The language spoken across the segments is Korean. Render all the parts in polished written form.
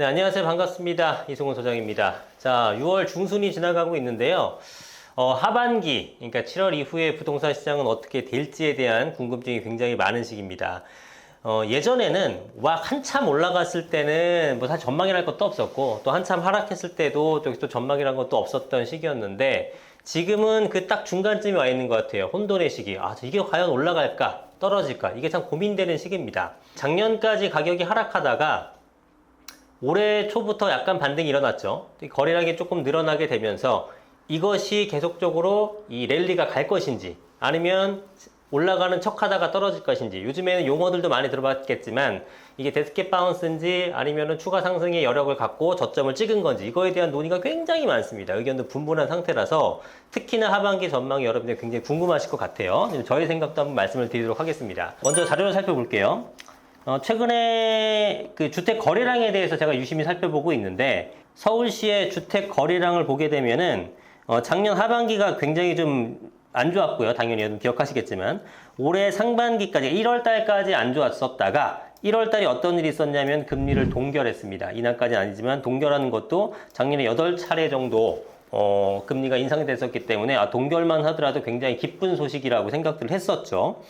네, 안녕하세요. 반갑습니다. 이승훈 소장입니다. 자, 6월 중순이 지나가고 있는데요. 하반기, 그러니까 7월 이후에 부동산 시장은 어떻게 될지에 대한 궁금증이 굉장히 많은 시기입니다. 예전에는 한참 올라갔을 때는 뭐 사실 전망이랄 것도 없었고, 또 한참 하락했을 때도 또 전망이란 것도 없었던 시기였는데, 지금은 그 딱 중간쯤에 와 있는 것 같아요. 혼돈의 시기. 이게 과연 올라갈까? 떨어질까? 이게 참 고민되는 시기입니다. 작년까지 가격이 하락하다가 올해 초부터 약간 반등이 일어났죠. 거래량이 조금 늘어나게 되면서 이것이 계속적으로 이 랠리가 갈 것인지 아니면 올라가는 척 하다가 떨어질 것인지, 요즘에는 용어들도 많이 들어봤겠지만 이게 데스켓 바운스인지 아니면 추가 상승의 여력을 갖고 저점을 찍은 건지, 이거에 대한 논의가 굉장히 많습니다. 의견도 분분한 상태라서 특히나 하반기 전망이 여러분들 굉장히 궁금하실 것 같아요. 저의 생각도 한번 말씀을 드리도록 하겠습니다. 먼저 자료를 살펴볼게요. 최근에 그 주택 거래량에 대해서 제가 유심히 살펴보고 있는데, 서울시의 주택 거래량을 보게 되면은 작년 하반기가 굉장히 좀 안 좋았고요. 당연히 기억하시겠지만 올해 상반기까지 1월 달까지 안 좋았었다가 1월 달에 어떤 일이 있었냐면 금리를 동결했습니다. 인하까지는 아니지만 동결하는 것도 작년에 8차례 정도 금리가 인상이 됐었기 때문에 동결만 하더라도 굉장히 기쁜 소식이라고 생각들을 했었죠.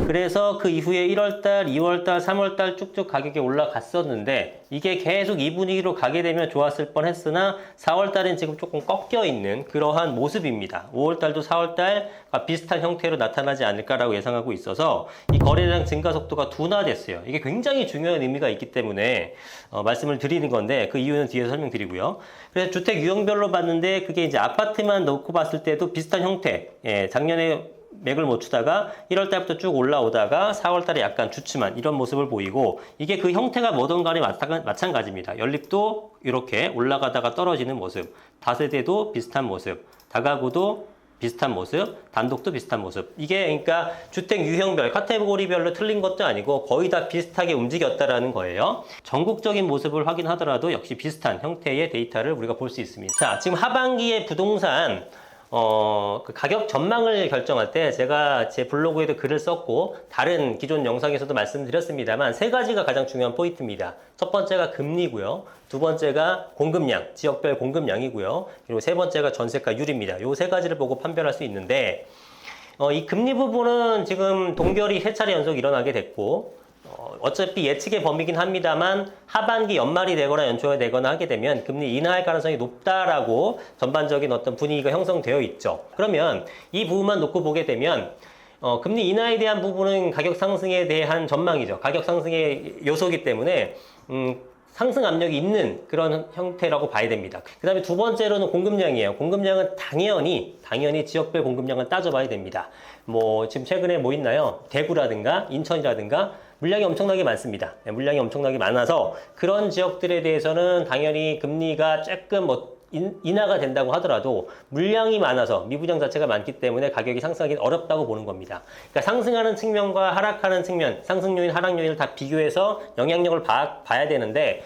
그래서 그 이후에 1월달, 2월달, 3월달 쭉쭉 가격이 올라갔었는데 이게 계속 이 분위기로 가게 되면 좋았을 뻔했으나 4월달은 지금 조금 꺾여 있는 그러한 모습입니다. 5월달도 4월달과 비슷한 형태로 나타나지 않을까라고 예상하고 있어서 이 거래량 증가 속도가 둔화됐어요. 이게 굉장히 중요한 의미가 있기 때문에 말씀을 드리는 건데, 그 이유는 뒤에서 설명드리고요. 그래서 주택 유형별로 봤는데 그게 이제 아파트만 놓고 봤을 때도 비슷한 형태, 작년에 맥을 못 추다가 1월 달부터 쭉 올라오다가 4월 달에 약간 주춤한 이런 모습을 보이고, 이게 그 형태가 뭐든 간에 마찬가지입니다. 연립도 이렇게 올라가다가 떨어지는 모습, 다세대도 비슷한 모습, 다가구도 비슷한 모습, 단독도 비슷한 모습. 이게 그러니까 주택 유형별, 카테고리별로 틀린 것도 아니고 거의 다 비슷하게 움직였다라는 거예요. 전국적인 모습을 확인하더라도 역시 비슷한 형태의 데이터를 우리가 볼 수 있습니다. 자, 지금 하반기에 부동산 그 가격 전망을 결정할 때 제가 제 블로그에도 글을 썼고 다른 기존 영상에서도 말씀드렸습니다만, 세 가지가 가장 중요한 포인트입니다. 첫 번째가 금리고요. 두 번째가 공급량, 지역별 공급량이고요. 그리고 세 번째가 전세가율입니다. 요 세 가지를 보고 판별할 수 있는데, 이 금리 부분은 지금 동결이 세 차례 연속 일어나게 됐고, 어차피 예측의 범위긴 합니다만 하반기 연말이 되거나 연초가 되거나 하게 되면 금리 인하할 가능성이 높다라고 전반적인 어떤 분위기가 형성되어 있죠. 그러면 이 부분만 놓고 보게 되면 금리 인하에 대한 부분은 가격 상승에 대한 전망이죠. 가격 상승의 요소이기 때문에 상승 압력이 있는 그런 형태라고 봐야 됩니다. 그 다음에 두 번째로는 공급량이에요. 공급량은 당연히 지역별 공급량을 따져봐야 됩니다. 뭐 지금 최근에 뭐 있나요? 대구라든가 인천이라든가 물량이 엄청나게 많습니다. 물량이 엄청나게 많아서 그런 지역들에 대해서는 당연히 금리가 조금 인하가 된다고 하더라도 물량이 많아서 미분양 자체가 많기 때문에 가격이 상승하기는 어렵다고 보는 겁니다. 그러니까 상승하는 측면과 하락하는 측면, 상승 요인, 하락 요인을 다 비교해서 영향력을 봐야 되는데,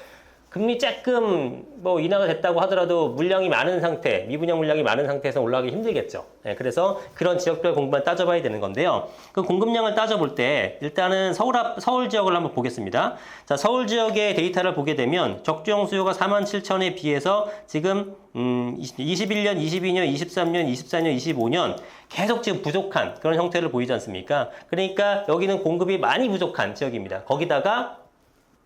금리 조금 인하가 됐다고 하더라도 물량이 많은 상태, 미분양 물량이 많은 상태에서 올라가기 힘들겠죠. 그래서 그런 지역별 공급만 따져봐야 되는 건데요. 그 공급량을 따져볼 때 일단은 서울 지역을 한번 보겠습니다. 자, 서울 지역의 데이터를 보게 되면 적정 수요가 47,000에 비해서 지금 21년, 22년, 23년, 24년, 25년 계속 지금 부족한 그런 형태를 보이지 않습니까? 그러니까 여기는 공급이 많이 부족한 지역입니다. 거기다가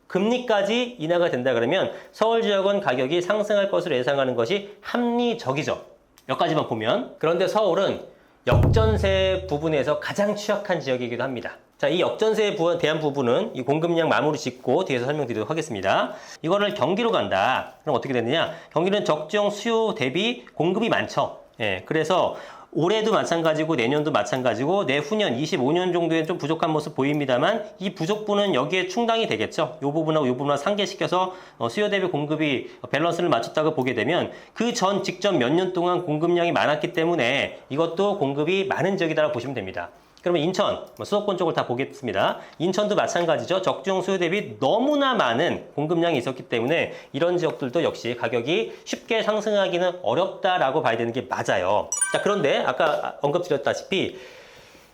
금리까지 인하가 된다 그러면 서울 지역은 가격이 상승할 것으로 예상하는 것이 합리적이죠. 여기까지만 보면. 그런데 서울은 역전세 부분에서 가장 취약한 지역이기도 합니다. 자, 이 역전세에 대한 부분은 이 공급량 마무리 짓고 뒤에서 설명드리도록 하겠습니다. 이거를 경기로 간다. 그럼 어떻게 되느냐? 경기는 적정 수요 대비 공급이 많죠. 그래서 올해도 마찬가지고 내년도 마찬가지고 내후년 25년 정도에 좀 부족한 모습 보입니다만, 이 부족분은 여기에 충당이 되겠죠. 이 부분하고 이 부분을 상계시켜서 수요 대비 공급이 밸런스를 맞췄다고 보게 되면 그 전 직전 몇 년 동안 공급량이 많았기 때문에 이것도 공급이 많은 지역이다라고 보시면 됩니다. 그러면 인천, 수도권 쪽을 다 보겠습니다. 인천도 마찬가지죠. 적정 수요 대비 너무나 많은 공급량이 있었기 때문에 이런 지역들도 역시 가격이 쉽게 상승하기는 어렵다라고 봐야 되는 게 맞아요. 자, 그런데 아까 언급드렸다시피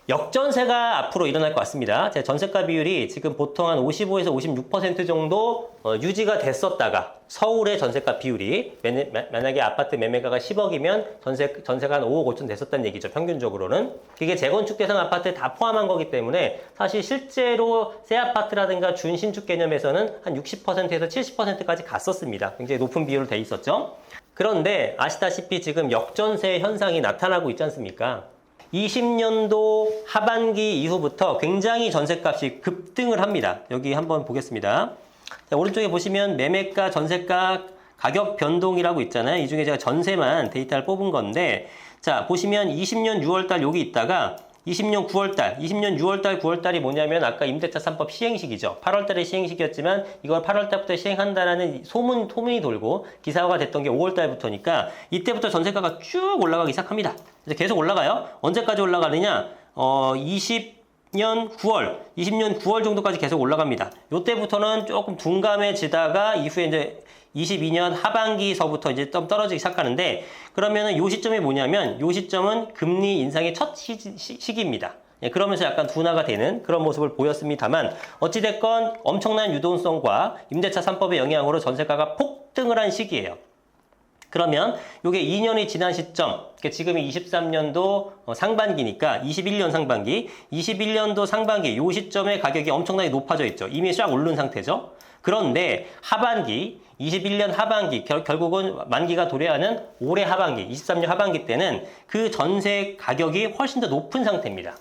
역전세가 앞으로 일어날 것 같습니다. 제 전세가 비율이 지금 보통 한 55에서 56% 정도 유지가 됐었다가 서울의 전세가 비율이 만약에 아파트 매매가가 10억이면 전세가 한 5억 5천 됐었다는 얘기죠. 평균적으로는. 그게 재건축 대상 아파트에 다 포함한 거기 때문에 사실 실제로 새 아파트라든가 준신축 개념에서는 한 60%에서 70%까지 갔었습니다. 굉장히 높은 비율로 돼 있었죠. 그런데 아시다시피 지금 역전세 현상이 나타나고 있지 않습니까? 20년도 하반기 이후부터 굉장히 전셋값이 급등을 합니다. 여기 한번 보겠습니다. 자, 오른쪽에 보시면 매매가, 전세가 가격 변동이라고 있잖아요. 이 중에 제가 전세만 데이터를 뽑은 건데, 자, 보시면 20년 6월달 여기 있다가 20년 9월달, 20년 6월달, 9월달이 뭐냐면 아까 임대차 3법 시행식이죠. 8월달에 시행식이었지만 이걸 8월달부터 시행한다라는 소문이 돌고 기사화가 됐던 게 5월달부터니까 이때부터 전세가가 쭉 올라가기 시작합니다. 이제 계속 올라가요. 언제까지 올라가느냐? 20년 9월 정도까지 계속 올라갑니다. 이때부터는 조금 둔감해지다가 이후에 이제 22년 하반기서부터 이제 좀 떨어지기 시작하는데, 그러면은 요 시점이 뭐냐면 요 시점은 금리 인상의 첫 시기입니다. 예, 그러면서 약간 둔화가 되는 그런 모습을 보였습니다만, 어찌됐건 엄청난 유동성과 임대차 3법의 영향으로 전세가가 폭등을 한 시기예요. 그러면 요게 2년이 지난 시점, 지금이 23년도 상반기니까 21년 상반기, 21년도 상반기 요 시점에 가격이 엄청나게 높아져 있죠. 이미 쫙 오른 상태죠. 그런데 하반기, 21년 하반기, 결국은 만기가 도래하는 올해 하반기, 23년 하반기 때는 그 전세 가격이 훨씬 더 높은 상태입니다.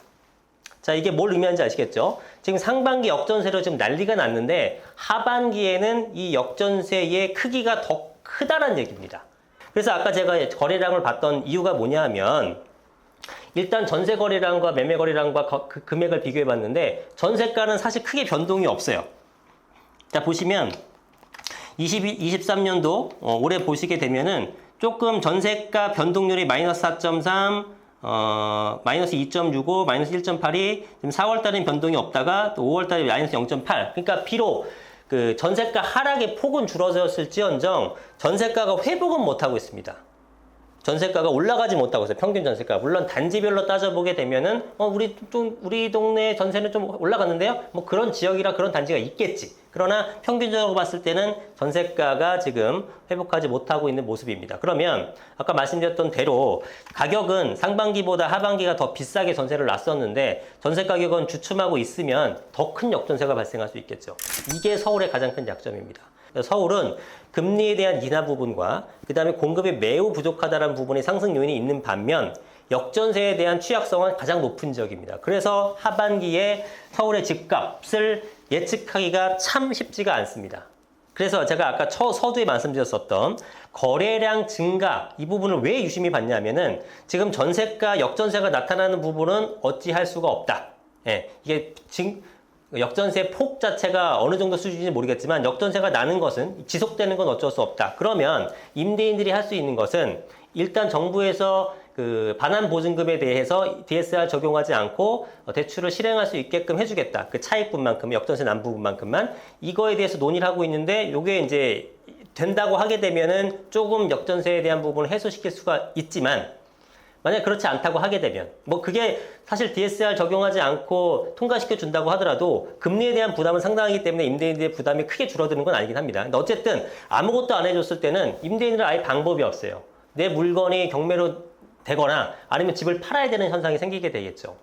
자, 이게 뭘 의미하는지 아시겠죠? 지금 상반기 역전세로 지금 난리가 났는데 하반기에는 이 역전세의 크기가 더 크다는 얘기입니다. 그래서 아까 제가 거래량을 봤던 이유가 뭐냐 하면, 일단 전세 거래량과 매매 거래량과 그 금액을 비교해 봤는데 전세가는 사실 크게 변동이 없어요. 자, 보시면 23년도 올해 보시게 되면은 조금 전세가 변동률이 마이너스 4.3, 마이너스 2.65, 마이너스 1.8이 지금 4월달은 변동이 없다가 또 5월달에 마이너스 0.8. 그러니까 비록 그 전세가 하락의 폭은 줄어들었을지언정 전세가가 회복은 못하고 있습니다. 전세가가 올라가지 못하고 있어요. 평균 전세가. 물론 단지별로 따져보게 되면은 우리 동네 전세는 좀 올라갔는데요. 뭐 그런 지역이라 그런 단지가 있겠지. 그러나 평균적으로 봤을 때는 전세가가 지금 회복하지 못하고 있는 모습입니다. 그러면 아까 말씀드렸던 대로 가격은 상반기보다 하반기가 더 비싸게 전세를 놨었는데 전세 가격은 주춤하고 있으면 더 큰 역전세가 발생할 수 있겠죠. 이게 서울의 가장 큰 약점입니다. 서울은 금리에 대한 인하 부분과 그 다음에 공급이 매우 부족하다는 부분이 상승 요인이 있는 반면 역전세에 대한 취약성은 가장 높은 지역입니다. 그래서 하반기에 서울의 집값을 예측하기가 참 쉽지가 않습니다. 그래서 제가 아까 서두에 말씀드렸었던 거래량 증가 이 부분을 왜 유심히 봤냐면은 지금 전세가, 역전세가 나타나는 부분은 어찌할 수가 없다. 예, 이게 역전세 폭 자체가 어느 정도 수준인지 모르겠지만 역전세가 나는 것은 지속되는 건 어쩔 수 없다. 그러면 임대인들이 할 수 있는 것은 일단 정부에서 그 반환 보증금에 대해서 DSR 적용하지 않고 대출을 실행할 수 있게끔 해주겠다. 그 차익분만큼, 역전세 난 부분만큼만 이거에 대해서 논의를 하고 있는데 이게 이제 된다고 하게 되면은 조금 역전세에 대한 부분을 해소시킬 수가 있지만 만약 그렇지 않다고 하게 되면 뭐 그게 사실 DSR 적용하지 않고 통과시켜 준다고 하더라도 금리에 대한 부담은 상당하기 때문에 임대인들의 부담이 크게 줄어드는 건 아니긴 합니다. 근데 어쨌든 아무것도 안 해줬을 때는 임대인들은 아예 방법이 없어요. 내 물건이 경매로 되거나 아니면 집을 팔아야 되는 현상이 생기게 되겠죠.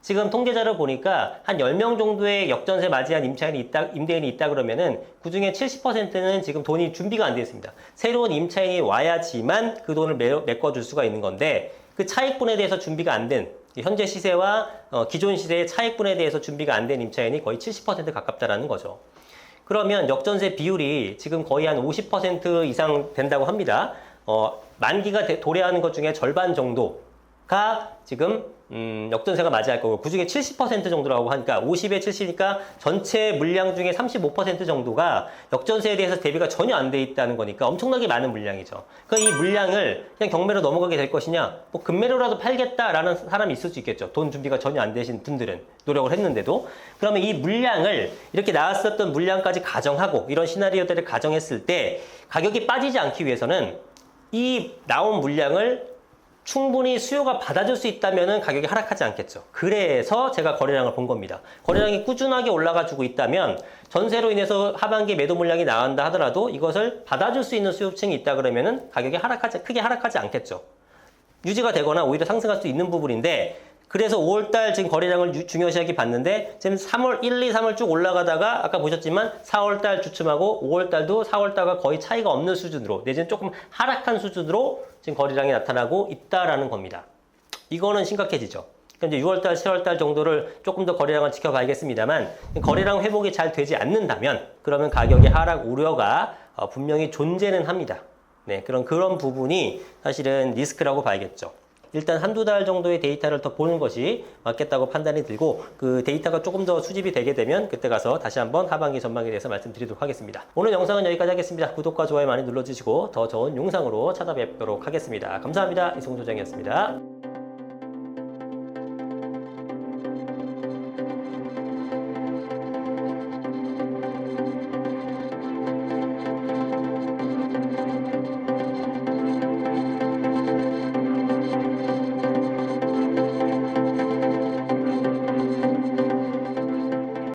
지금 통계자를 보니까 한 10명 정도의 역전세 맞이한 임대인이 있다 그러면은 그 중에 70%는 지금 돈이 준비가 안 되어 있습니다. 새로운 임차인이 와야지만 그 돈을 메꿔줄 수가 있는 건데 그 차익분에 대해서 준비가 안 된, 현재 시세와 기존 시세의 차익분에 대해서 준비가 안 된 임차인이 거의 70% 가깝다라는 거죠. 그러면 역전세 비율이 지금 거의 한 50% 이상 된다고 합니다. 만기가 도래하는 것 중에 절반 정도가 지금 역전세가 맞이할 거고 그 중에 70% 정도라고 하니까 50에 70이니까 전체 물량 중에 35% 정도가 역전세에 대해서 대비가 전혀 안 돼 있다는 거니까 엄청나게 많은 물량이죠. 그러니까 이 물량을 그냥 경매로 넘어가게 될 것이냐, 뭐 금매로라도 팔겠다라는 사람이 있을 수 있겠죠. 돈 준비가 전혀 안 되신 분들은 노력을 했는데도. 그러면 이 물량을 이렇게 나왔었던 물량까지 가정하고 이런 시나리오들을 가정했을 때 가격이 빠지지 않기 위해서는 이 나온 물량을 충분히 수요가 받아줄 수 있다면 가격이 하락하지 않겠죠. 그래서 제가 거래량을 본 겁니다. 거래량이 꾸준하게 올라가지고 있다면 전세로 인해서 하반기 매도 물량이 나온다 하더라도 이것을 받아줄 수 있는 수요층이 있다 그러면은 가격이 크게 하락하지 않겠죠. 유지가 되거나 오히려 상승할 수 있는 부분인데, 그래서 5월달 지금 거래량을 중요시하게 봤는데 지금 3월 1, 2, 3월 쭉 올라가다가 아까 보셨지만 4월달 주춤하고 5월달도 4월달과 거의 차이가 없는 수준으로 내지는 조금 하락한 수준으로 지금 거래량이 나타나고 있다라는 겁니다. 이거는 심각해지죠. 그럼 이제 6월달, 7월달 정도를 조금 더 거래량을 지켜봐야겠습니다만, 거래량 회복이 잘 되지 않는다면 그러면 가격의 하락 우려가 분명히 존재는 합니다. 네, 그런 부분이 사실은 리스크라고 봐야겠죠. 일단 한두 달 정도의 데이터를 더 보는 것이 맞겠다고 판단이 들고, 그 데이터가 조금 더 수집이 되게 되면 그때 가서 다시 한번 하반기 전망에 대해서 말씀드리도록 하겠습니다. 오늘 영상은 여기까지 하겠습니다. 구독과 좋아요 많이 눌러주시고 더 좋은 영상으로 찾아뵙도록 하겠습니다. 감사합니다. 이성조장이었습니다.